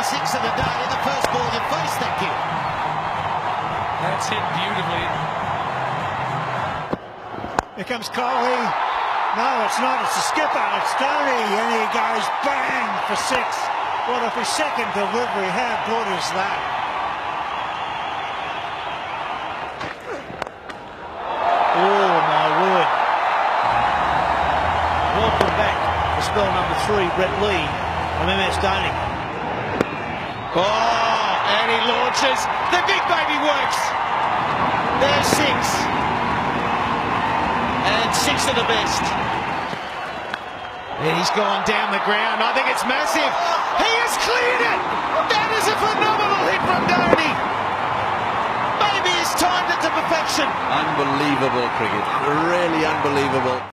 six of the day in the first ball you face, thank you. That's hit beautifully. Here comes Coley. No, it's not. It's the skipper. It's Dhoni. And he goes bang for six. What if his second delivery? How good is that? Oh, my word. Welcome back to spell number 3, Brett Lee from MS Dhoni. Oh, and he launches. The big baby works. There's six. And six of the best. And he's gone down the ground. I think it's massive. He has cleared it. That is a phenomenal hit from Dhoni. Maybe he's timed it to perfection. Unbelievable cricket. Really unbelievable.